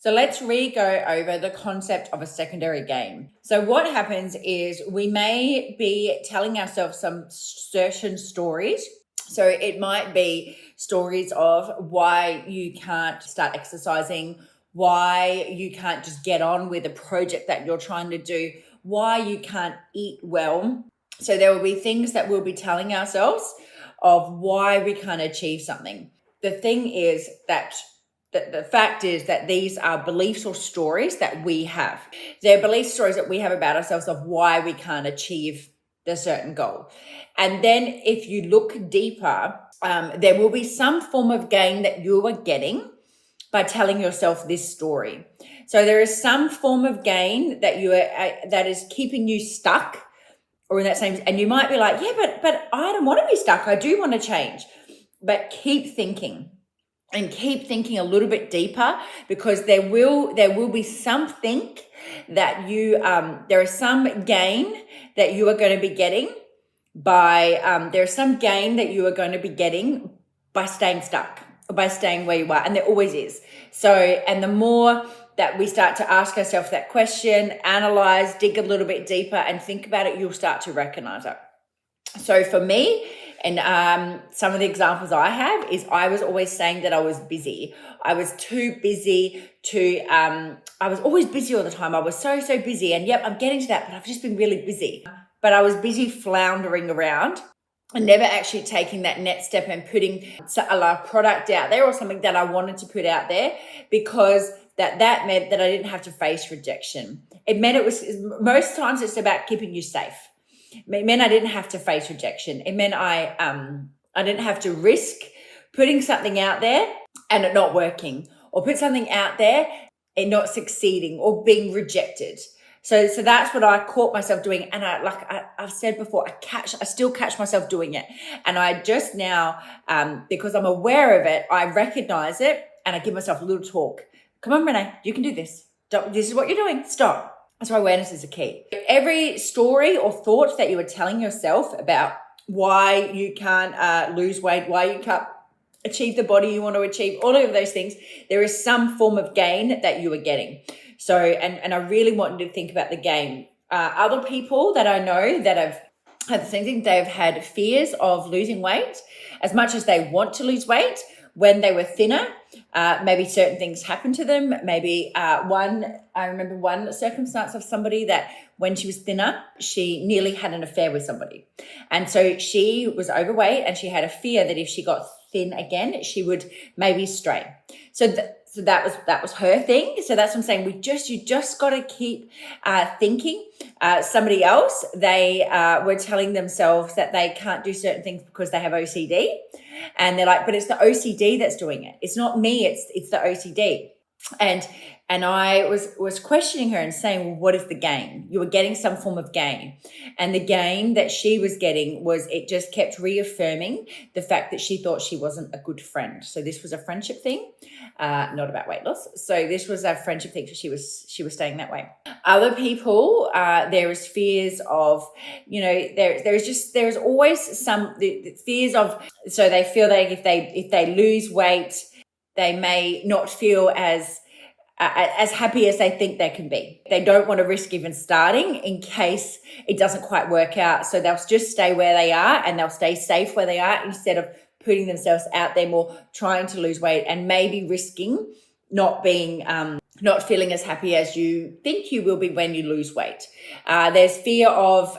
So let's go over the concept of a secondary gain. So what happens is we may be telling ourselves some certain stories. So it might be stories of why you can't start exercising, why you can't just get on with a project that you're trying to do, why you can't eat well. So there will be things that we'll be telling ourselves of why we can't achieve something. The thing is that the fact is that these are beliefs or stories that we have. They're belief stories that we have about ourselves of why we can't achieve the certain goal. And then if you look deeper, there will be some form of gain that you are getting by telling yourself this story. So there is some form of gain that that is keeping you stuck, or in that same, and you might be like, yeah, but I don't want to be stuck. I do want to change. But keep thinking and keep thinking a little bit deeper, because there will be something that there is some gain that you are going to be getting by there's some gain that you are going to be getting by staying stuck, by staying where you are, and there always is. So, and the more that we start to ask ourselves that question, analyze, dig a little bit deeper and think about it, you'll start to recognize it. So for me, and some of the examples I have is I was always saying that I was busy. I was too busy I was always busy all the time. I was so busy, and yep, I'm getting to that, but I've just been really busy. But I was busy floundering around and never actually taking that next step and putting a product out there or something that I wanted to put out there, because that meant that I didn't have to face rejection. It meant most times it's about keeping you safe. It meant I didn't have to face rejection. It meant I didn't have to risk putting something out there and it not working, or put something out there and not succeeding or being rejected. So that's what I caught myself doing. And I've said before, I still catch myself doing it. And I just now, because I'm aware of it, I recognize it and I give myself a little talk. Come on, Renee, you can do this. This is what you're doing. Stop. That's why awareness is the key. Every story or thought that you are telling yourself about why you can't lose weight, why you can't achieve the body you want to achieve, all of those things, there is some form of gain that you are getting. So, and I really want you to think about the gain. Other people that I know that have had the same thing, they've had fears of losing weight as much as they want to lose weight. When they were thinner, maybe certain things happened to them. Maybe I remember one circumstance of somebody that when she was thinner, she nearly had an affair with somebody. And so she was overweight and she had a fear that if she got thin again, she would maybe stray. So that was her thing. So that's what I'm saying. You just got to keep thinking. Somebody else, they were telling themselves that they can't do certain things because they have OCD. And they're like, but it's the OCD that's doing it. It's not me, it's the OCD. And I was questioning her and saying, well, what is the gain? You were getting some form of gain. And the gain that she was getting was it just kept reaffirming the fact that she thought she wasn't a good friend. So this was a friendship thing, not about weight loss. So this was a friendship thing. So she was staying that way. Other people, there is fears of, there's always some the fears of, so they feel that if they lose weight, they may not feel as happy as they think they can be. They don't want to risk even starting in case it doesn't quite work out. So they'll just stay where they are and they'll stay safe where they are instead of putting themselves out there more, trying to lose weight and maybe risking not being, not feeling as happy as you think you will be when you lose weight. There's fear of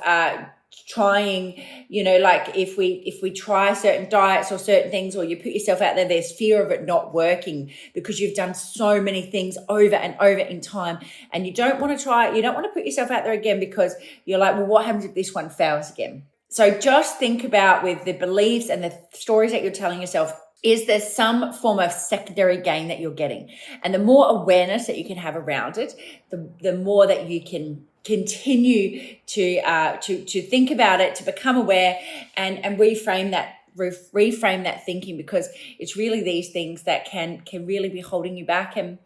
trying, like if we try certain diets or certain things, or you put yourself out there, there's fear of it not working because you've done so many things over and over in time, and you don't want to try it. You don't want to put yourself out there again because you're like, well, what happens if this one fails again? So just think about, with the beliefs and the stories that you're telling yourself, is there some form of secondary gain that you're getting? And the more awareness that you can have around it, the more that you can continue to think about it, to become aware and reframe that thinking, because it's really these things that can really be holding you back, and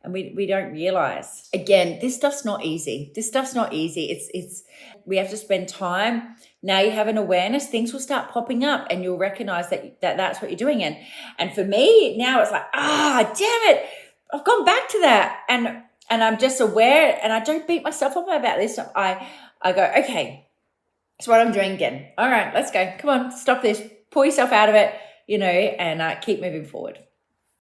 we don't realize. Again, this stuff's not easy. It's we have to spend time. Now you have an awareness, things will start popping up and you'll recognize that that's what you're doing. And for me now, it's like, damn it. I've gone back to that, and I'm just aware, and I don't beat myself up about this. I go, okay, that's what I'm doing again. All right, let's go. Come on, stop this. Pull yourself out of it, and keep moving forward.